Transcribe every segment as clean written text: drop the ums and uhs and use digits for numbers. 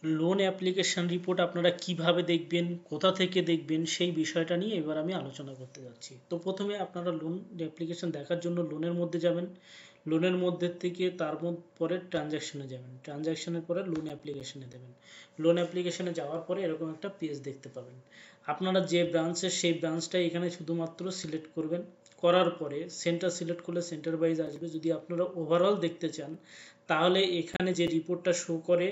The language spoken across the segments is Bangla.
লোন অ্যাপ্লিকেশন রিপোর্ট আপনারা কিভাবে দেখবেন, কোথা থেকে দেখবেন, সেই বিষয়টা নিয়ে এবার আমি আলোচনা করতে যাচ্ছি। তো প্রথমে আপনারা লোন অ্যাপ্লিকেশন দেখার জন্য লোনের মধ্যে যাবেন। লোনের মধ্যে থেকে পরে ট্রানজ্যাকশনে যাবেন। ট্রানজ্যাকশনের পরে লোন অ্যাপ্লিকেশনে দেবেন। লোন অ্যাপ্লিকেশনে যাওয়ার পরে এরকম একটা পেজ দেখতে পাবেন। আপনারা যে ব্রাঞ্চের সেই ব্রাঞ্চটা এখানে শুধুমাত্র সিলেক্ট করবেন। করার পরে সেন্টার সিলেক্ট করলে সেন্টার ওয়াইজ আসবে। যদি আপনারা ওভারঅল দেখতে চান তাহলে এখানে যে রিপোর্টটা শো করে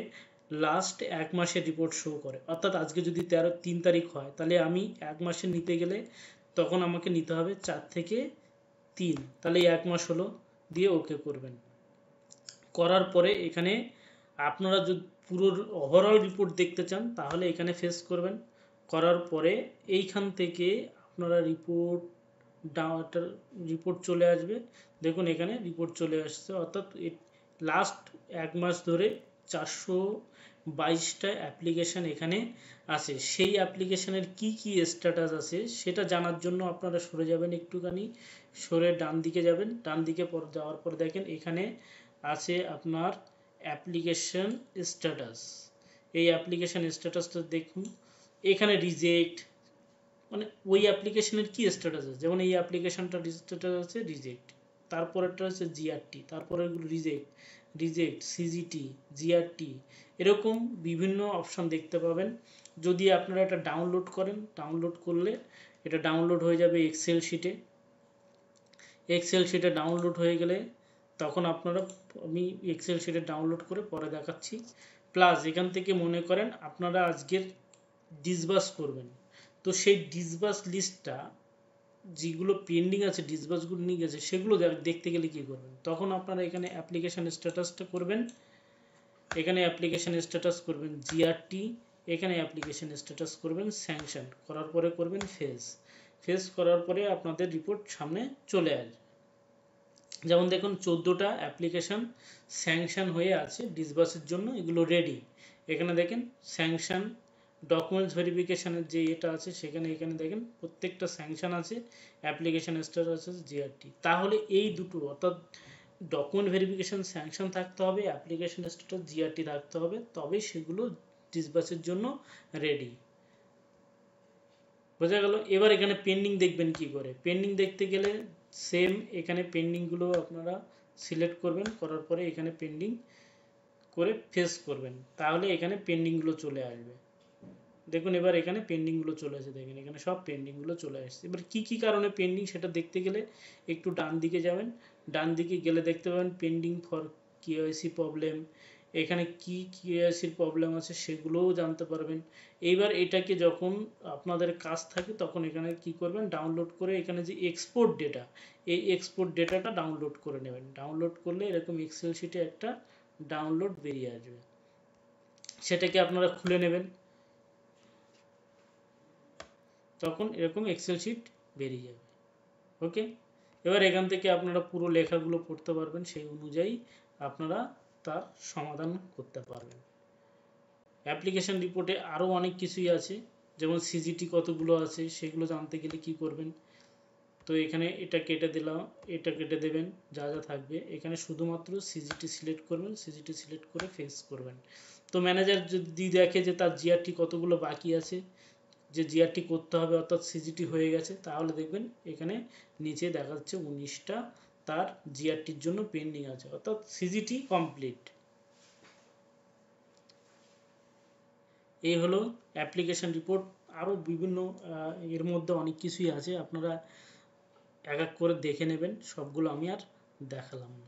লাস্ট 1 মাসের রিপোর্ট শো করে, অর্থাৎ আজকে যদি 3 তারিখ হয় তাহলে আমি 1 মাসে নিতে গেলে তখন আমাকে নিতে হবে 4 থেকে 3, তাহলে 1 মাস হলো, দিয়ে ওকে করবেন। করার পরে এখানে আপনারা যদি পুরো ওভারঅল রিপোর্ট দেখতে চান তাহলে এখানে ফেস করবেন। করার পরে এইখান থেকে আপনারা রিপোর্ট চলে আসবে। দেখুন এখানে রিপোর্ট চলে আসছে, অর্থাৎ লাস্ট 1 মাস ধরে 422টা অ্যাপ্লিকেশান এখানে আছে। সেই অ্যাপ্লিকেশানের কি স্ট্যাটাস আছে সেটা জানার জন্য আপনারা সরে যাবেন, একটুখানি সরে ডান দিকে যাবেন। ডান দিকে যাওয়ার পর দেখেন এখানে আছে আপনার অ্যাপ্লিকেশন স্ট্যাটাস। এই অ্যাপ্লিকেশন স্ট্যাটাসটা দেখুন, এখানে রিজেক্ট মানে ওই অ্যাপ্লিকেশনের কি স্ট্যাটাস আছে, যেমন এই অ্যাপ্লিকেশনটা স্ট্যাটাস আছে রিজেক্ট, তারপরেরটা হচ্ছে জিআরটি, তারপরে রিজেক্ট সিজিটি, জিআরটি, এরকম বিভিন্ন অপশন দেখতে পাবেন। যদি আপনারা এটা ডাউনলোড করেন, ডাউনলোড করলে এটা ডাউনলোড হয়ে যাবে এক্সেল শিটে ডাউনলোড হয়ে গেলে তখন আমি এক্সেল শিটে ডাউনলোড করে পরে দেখাচ্ছি। প্লাস এখান থেকে মনে করেন আপনারা আজকের ডিসবার্স করবেন, তো সেই ডিসবার্স লিস্টটা যেগুলো পেন্ডিং আছে, ডিসবার্সগুলো নিয়ে গেছে, সেগুলো দেখতে গেলে কি করবেন, তখন আপনারা এখানে অ্যাপ্লিকেশন স্ট্যাটাসটা করবেন। এখানে অ্যাপ্লিকেশন স্ট্যাটাস করবেন জিআরটি, এখানে অ্যাপ্লিকেশন স্ট্যাটাস করবেন স্যাংশন, করার পরে করবেন ফেস করার পরে আপনাদের রিপোর্ট সামনে চলে আসবে। যেমন দেখুন 14টা অ্যাপ্লিকেশন স্যাংশন হয়ে আছে ডিসবার্সের জন্য, এগুলো রেডি। এখানে দেখেন স্যাংশন ডকুমেন্টস ভেরিফিকেশনের যে এটা আছে সেখানে এখানে দেখেন প্রত্যেকটা স্যাংশন আছে, অ্যাপ্লিকেশন স্ট্যাটাস আছে জিআরটি। তাহলে এই দুটো অর্থাৎ ডকুমেন্ট ভেরিফিকেশন স্যাংশন থাকতে হবে, অ্যাপ্লিকেশন স্ট্যাটাস জিআরটি থাকতে হবে, তবে সেগুলো ডিসবার্সের জন্য রেডি। বোঝা গেল? এবার এখানে পেন্ডিং দেখবেন কি করে। পেন্ডিং দেখতে গেলে সেম এখানে পেন্ডিংগুলো আপনারা সিলেক্ট করবেন, করার পরে এখানে পেন্ডিং করে ফেস করবেন, তাহলে এখানে পেন্ডিংগুলো চলে আসবে। দেখুন এবার এখানে পেন্ডিংগুলো চলে আসে, দেখেন এখানে সব পেন্ডিংগুলো চলে আসছে। এবার কি কারণে পেন্ডিং সেটা দেখতে গেলে একটু ডান দিকে যাবেন। ডান দিকে গেলে দেখতে পাবেন পেন্ডিং ফর কেওয়াইসি প্রবলেম, এখানে কি কেওয়াইসির প্রবলেম আছে সেগুলোও জানতে পারবেন। এইবার এটাকে যখন আপনাদের কাজ থাকে তখন এখানে কি করবেন, ডাউনলোড করে এখানে যে এক্সপোর্ট ডেটা, এই এক্সপোর্ট ডেটাটা ডাউনলোড করে নেবেন। ডাউনলোড করলে এরকম এক্সেল শিটে একটা ডাউনলোড বেরিয়ে আসবে, সেটাকে আপনারা খুলে নেবেন, তখন এরকম এক্সেল শিট বেরিয়ে যাবে। ওকে, এবার এখান থেকে আপনারা পুরো লেখাগুলো পড়তে পারবেন, সেই অনুযায়ী আপনারা তার সমাধান করতে পারবেন। অ্যাপ্লিকেশন রিপোর্টে আরও অনেক কিছুই আছে, যেমন সিজিটি কতগুলো আছে সেগুলো জানতে গেলে কি করবেন, তো এখানে এটা কেটে দিলাম, এটা কেটে দেবেন, যা থাকবে এখানে শুধুমাত্র সিজিটি সিলেক্ট করবেন, সিজিটি সিলেক্ট করে ফেস করবেন। তো ম্যানেজার যদি দেখে যে তার জিআরটি কতগুলো বাকি আছে, যে জিআরটি করতে হবে অর্থাৎ সিজিটি হয়ে গেছে, তাহলে দেখবেন এখানে নিচে দেখা যাচ্ছে 19টা তার জিআরটির জন্য পেন্ডিং আছে, অর্থাৎ সিজিটি কমপ্লিট। এই হলো অ্যাপ্লিকেশন রিপোর্ট। আরও বিভিন্ন এর মধ্যে অনেক কিছুই আছে, আপনারা এক এক করে দেখে নেবেন, সবগুলো আমি আর দেখালাম না।